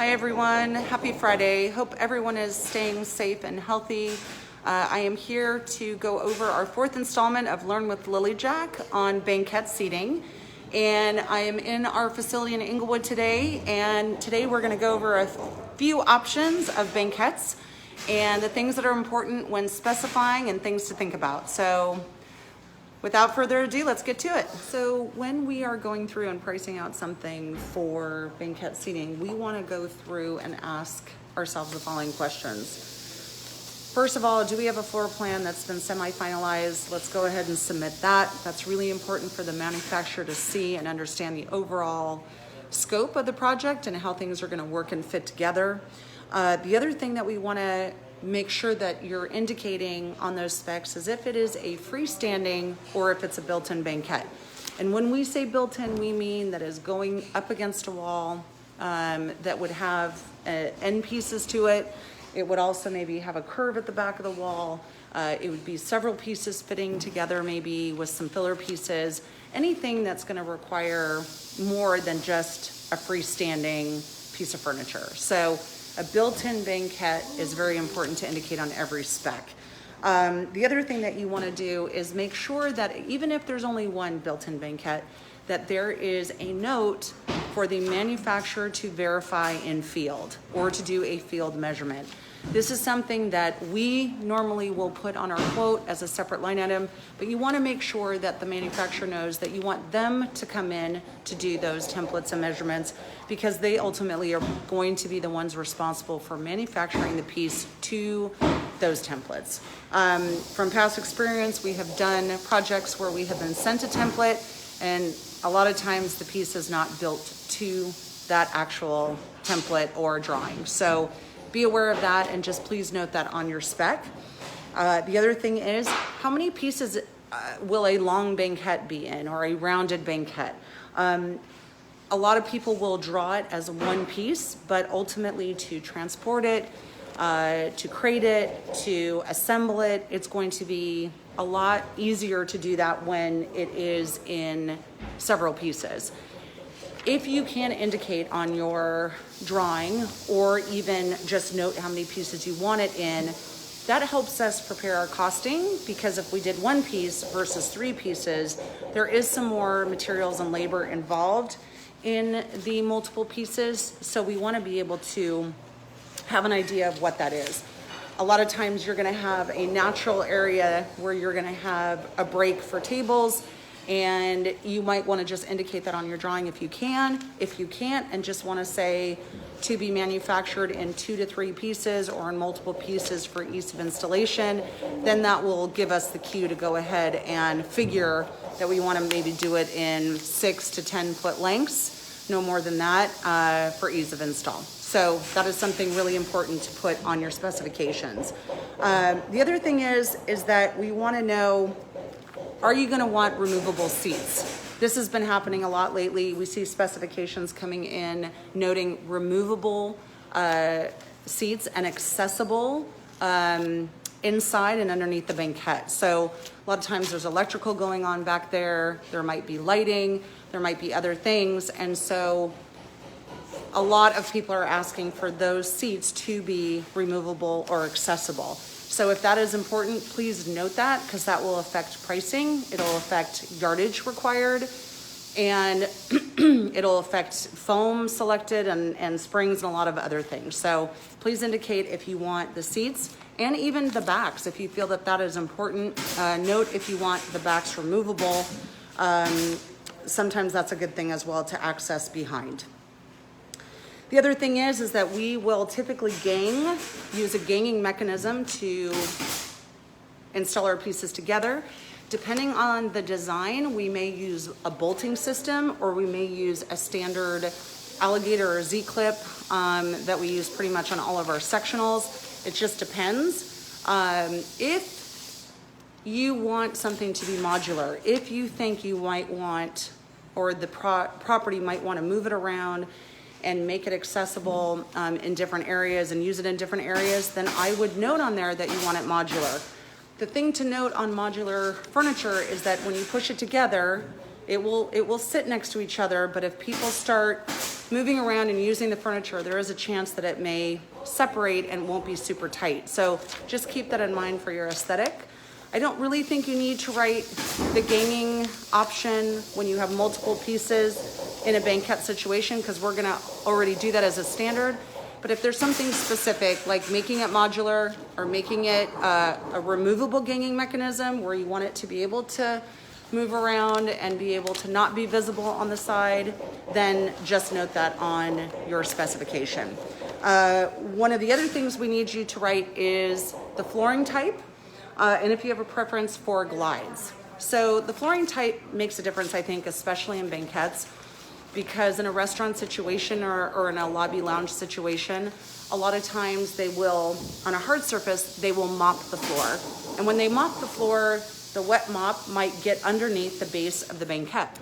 Hi everyone, happy Friday. Hope everyone is staying safe and healthy. I am here to go over our fourth installment of Learn with Lily Jack on Banquette seating. And I am in our facility in Inglewood today, and today we're going to go over a few options of banquettes and the things that are important when specifying and things to think about. So without further ado, let's get to it. So when we are going through and pricing out something for banquette seating, we want to go through and ask ourselves the following questions. First of all, do we have a floor plan that's been semi-finalized? Let's go ahead and submit that. That's really important for the manufacturer to see and understand the overall scope of the project and how things are going to work and fit together. The other thing that we want to make sure that you're indicating on those specs is if it is a freestanding or if it's a built-in banquette. And when we say built-in, we mean that is going up against a wall that would have end pieces to it. It would also maybe have a curve at the back of the wall. It would be several pieces fitting together, maybe with some filler pieces. Anything that's going to require more than just a freestanding piece of furniture. So a built-in banquette is very important to indicate on every spec. The other thing that you want to do is make sure that even if there's only one built-in banquette, that there is a note for the manufacturer to verify in field or to do a field measurement. This is something that we normally will put on our quote as a separate line item, but you want to make sure that the manufacturer knows that you want them to come in to do those templates and measurements, because they ultimately are going to be the ones responsible for manufacturing the piece to those templates. From past experience, we have done projects where we have been sent a template, and a lot of times the piece is not built to that actual template or drawing. So be aware of that, and just please note that on your spec. The other thing is, how many pieces will a long banquette be in, or a rounded banquette? A lot of people will draw it as one piece, but ultimately to transport it, to crate it, to assemble it, it's going to be a lot easier to do that when it is in several pieces. If you can indicate on your drawing, or even just note how many pieces you want it in, that helps us prepare our costing, because if we did one piece versus 3 pieces, there is some more materials and labor involved in the multiple pieces. So we want to be able to have an idea of what that is. A lot of times you're going to have a natural area where you're going to have a break for tables, and you might want to just indicate that on your drawing if you can. If you can't, and just want to say to be manufactured in 2 to 3 pieces or in multiple pieces for ease of installation, then that will give us the cue to go ahead and figure that we want to maybe do it in 6 to 10 foot lengths, no more than that, for ease of install. So that is something really important to put on your specifications. The other thing is that we want to know, are you going to want removable seats? This has been happening a lot lately. We see specifications coming in noting removable seats and accessible inside and underneath the banquette. So a lot of times there's electrical going on back there. There might be lighting. There might be other things. And so a lot of people are asking for those seats to be removable or accessible. So if that is important, please note that, because that will affect pricing. It'll affect yardage required, and it'll affect foam selected and springs and a lot of other things. So please indicate if you want the seats, and even the backs if you feel that that is important. Note if you want the backs removable. Sometimes that's a good thing as well to access behind. The other thing is that we will typically use a ganging mechanism to install our pieces together. Depending on the design, we may use a bolting system, or we may use a standard alligator or Z-clip that we use pretty much on all of our sectionals. It just depends. If you want something to be modular, if you think you might want, or the property might want to move it around and make it accessible in different areas and use it in different areas, then I would note on there that you want it modular. The thing to note on modular furniture is that when you push it together, it will sit next to each other, but if people start moving around and using the furniture, there is a chance that it may separate and won't be super tight. So just keep that in mind for your aesthetic. I don't really think you need to write the ganging option when you have multiple pieces in a banquette situation, because we're gonna already do that as a standard. But if there's something specific, like making it modular or making it a removable ganging mechanism where you want it to be able to move around and be able to not be visible on the side, then just note that on your specification. One of the other things we need you to write is the flooring type, and if you have a preference for glides. So the flooring type makes a difference, I think, especially in banquettes, because in a restaurant situation or in a lobby lounge situation, a lot of times they will, on a hard surface, they will mop the floor. And when they mop the floor, the wet mop might get underneath the base of the banquette.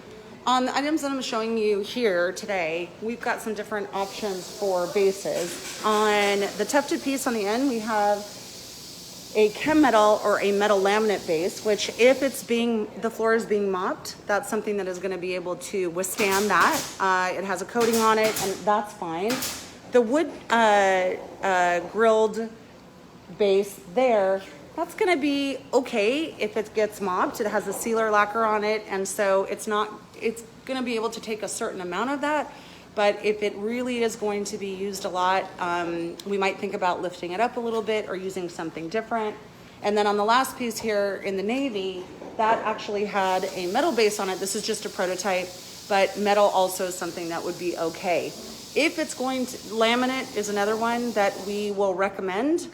On the items that I'm showing you here today, we've got some different options for bases. On the tufted piece on the end, we have a chem metal or a metal laminate base, which if the floor is being mopped, that's something that is going to be able to withstand that. It has a coating on it, and that's fine. The wood grilled base there, that's going to be okay if it gets mopped. It has a sealer lacquer on it, and so it's going to be able to take a certain amount of that. But if it really is going to be used a lot, we might think about lifting it up a little bit or using something different. And then on the last piece here in the navy, that actually had a metal base on it. This is just a prototype, but metal also is something that would be okay. If it's going to, laminate is another one that we will recommend.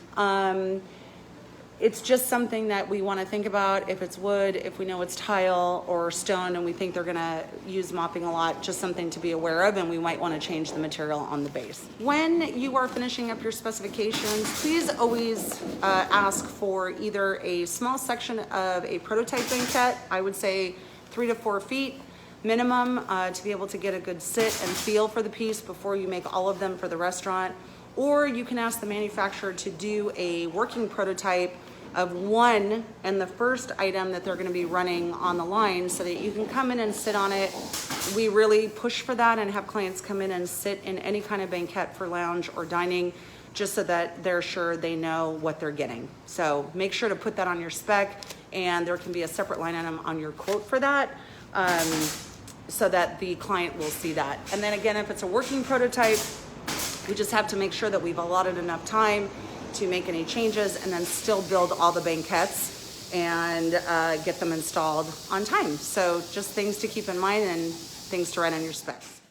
It's just something that we want to think about. If it's wood, if we know it's tile or stone and we think they're going to use mopping a lot, just something to be aware of, and we might want to change the material on the base. When you are finishing up your specifications, please always ask for either a small section of a prototype banquette, I would say 3 to 4 feet minimum, to be able to get a good sit and feel for the piece before you make all of them for the restaurant. Or you can ask the manufacturer to do a working prototype of one and the first item that they're going to be running on the line, so that you can come in and sit on it. We really push for that and have clients come in and sit in any kind of banquette for lounge or dining, just so that they're sure they know what they're getting. So make sure to put that on your spec, and there can be a separate line item on your quote for that, so that the client will see that. And then again, if it's a working prototype, we just have to make sure that we've allotted enough time to make any changes and then still build all the banquettes and get them installed on time. So just things to keep in mind and things to write on your specs.